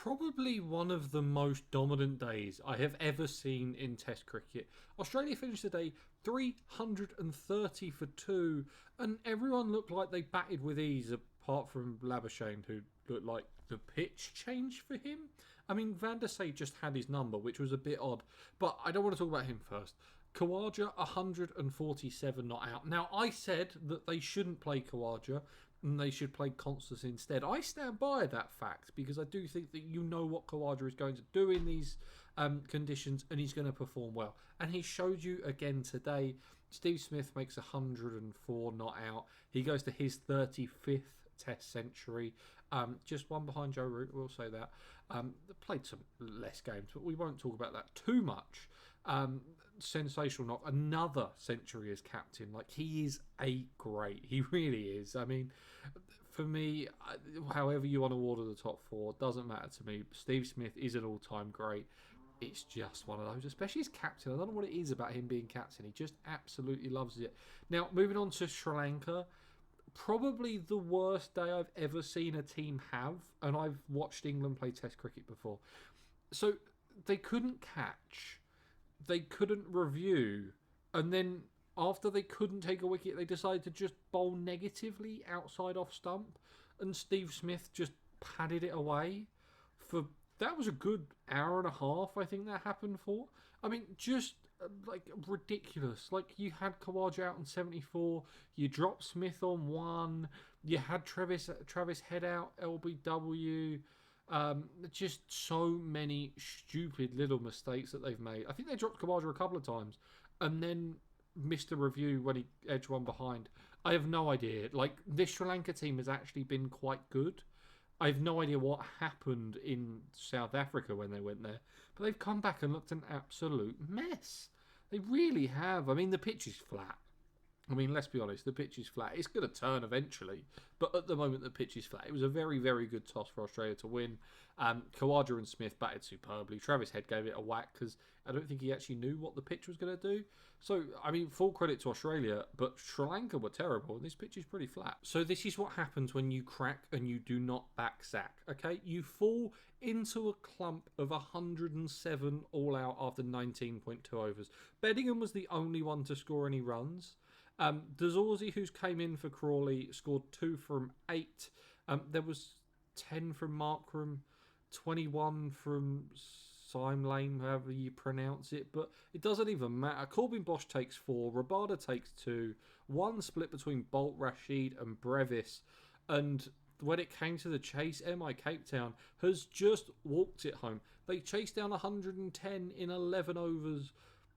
Probably one of the most dominant days I have ever seen in Test cricket. Australia finished the day 330 for two, and everyone looked like they batted with ease, apart from Labuschagne, who looked like the pitch changed for him. I mean, Van der Sar just had his number, which was a bit odd, but I don't want to talk about him first. Khawaja 147 not out. Now, I said that they shouldn't play Khawaja and they should play Constance instead. I stand by that fact because I do think that you know what Khawaja is going to do in these conditions and he's going to perform well. And he showed you again today. Steve Smith makes 104 not out. He goes to his 35th Test century. Just one behind Joe Root, we'll say that. Played some less games, but we won't talk about that too much. Sensational knock. Another century as captain. Like, he is a great. He really is. I mean, for me, however you want to order the top four, doesn't matter to me. Steve Smith is an all-time great. It's just one of those, especially as captain. I don't know what it is about him being captain. He just absolutely loves it. Now, moving on to Sri Lanka. Probably the worst day I've ever seen a team have, and I've watched England play Test cricket before. So they couldn't catch, they couldn't review, and then after they couldn't take a wicket, they decided to just bowl negatively outside off stump, and Steve Smith just padded it away for. That was a good hour and a half, I think that happened for. I mean, just like ridiculous. Like, you had Khawaja out on 74, you dropped Smith on 1, you had Travis Head out, LBW. Just so many stupid little mistakes that they've made. I think they dropped Khawaja a couple of times and then missed a review when he edged one behind. I have no idea. Like, this Sri Lanka team has actually been quite good. I have no idea what happened in South Africa when they went there, but they've come back and looked an absolute mess. They really have. I mean, the pitch is flat. I mean, let's be honest, the pitch is flat. It's going to turn eventually, but at the moment the pitch is flat. It was a very, very good toss for Australia to win. Khawaja and Smith batted superbly. Travis Head gave it a whack because I don't think he actually knew what the pitch was going to do. So, I mean, full credit to Australia, but Sri Lanka were terrible, and this pitch is pretty flat. So this is what happens when you crack and you do not back sack, okay? You fall into a clump of 107 all out after 19.2 overs. Beddingham was the only one to score any runs. Dazorzi, who's came in for Crawley, scored 2 from 8. There was 10 from Markram, 21 from Simlane, however you pronounce it, but it doesn't even matter. Corbin Bosch takes 4, Rabada takes 2, 1 split between Bolt, Rashid and Brevis, and when it came to the chase, MI Cape Town has just walked it home. They chased down 110 in 11 overs.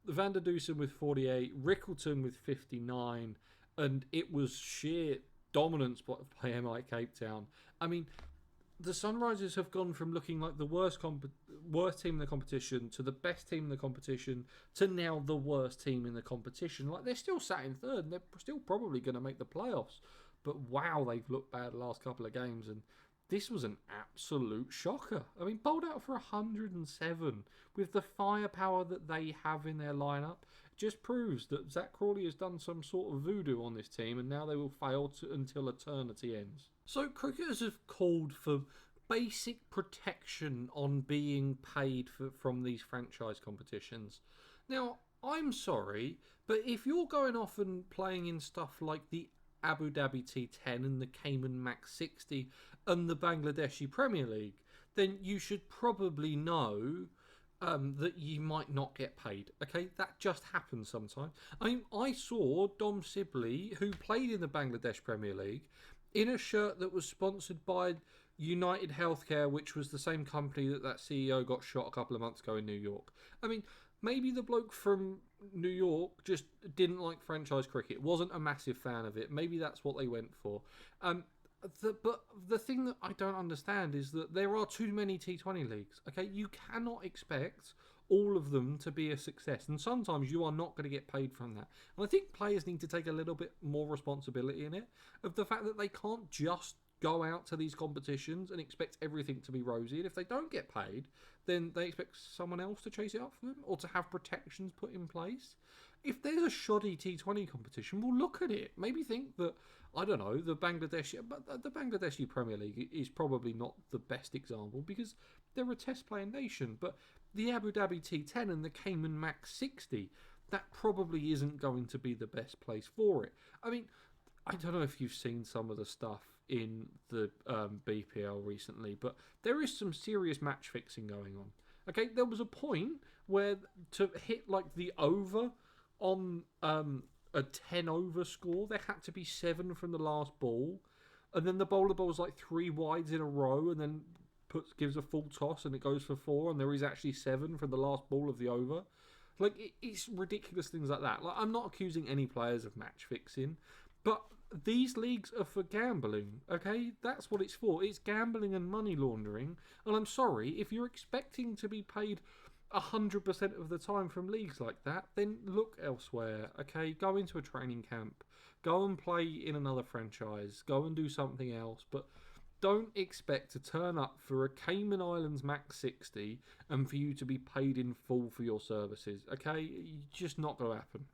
Van der Dusen with 48, Rickleton with 59, and it was sheer dominance by MI Cape Town. I mean, the Sunrisers have gone from looking like the worst team in the competition to the best team in the competition to now the worst team in the competition. Like, they're still sat in third and they're still probably going to make the playoffs. But wow, they've looked bad the last couple of games, and this was an absolute shocker. I mean, bowled out for 107 with the firepower that they have in their lineup just proves that Zach Crawley has done some sort of voodoo on this team, and now they will fail until eternity ends. So cricketers have called for basic protection on being paid from these franchise competitions. Now, I'm sorry, but if you're going off and playing in stuff like the Abu Dhabi T10 and the Cayman Max 60 and the Bangladeshi Premier League, then you should probably know that you might not get paid. Okay, that just happens sometimes. I mean, I saw Dom Sibley, who played in the Bangladesh Premier League, in a shirt that was sponsored by United Healthcare, which was the same company that CEO got shot a couple of months ago in New York. I mean, maybe the bloke from New York just didn't like franchise cricket, wasn't a massive fan of it. Maybe that's what they went for. But the thing that I don't understand is that there are too many T20 leagues. Okay, you cannot expect all of them to be a success, and sometimes you are not going to get paid from that. And I think players need to take a little bit more responsibility in it, of the fact that they can't just go out to these competitions and expect everything to be rosy. And if they don't get paid, then they expect someone else to chase it up for them or to have protections put in place. If there's a shoddy T20 competition, we'll look at it. Maybe think that, I don't know, the Bangladeshi Premier League is probably not the best example because they're a test playing nation, but the Abu Dhabi T10 and the Cayman Max 60, that probably isn't going to be the best place for it. I mean, I don't know if you've seen some of the stuff in the BPL recently, but there is some serious match fixing going on. Okay, there was a point where to hit like the over on a 10 over score, there had to be 7 from the last ball, and then the bowler bowls like 3 wides in a row, and then gives a full toss, and it goes for 4, and there is actually 7 from the last ball of the over. Like it's ridiculous things like that. Like I'm not accusing any players of match fixing, but these leagues are for gambling, okay? That's what it's for. It's gambling and money laundering. And I'm sorry, if you're expecting to be paid 100% of the time from leagues like that, then look elsewhere, okay? Go into a training camp. Go and play in another franchise. Go and do something else. But don't expect to turn up for a Cayman Islands Max 60 and for you to be paid in full for your services, okay? Just not going to happen.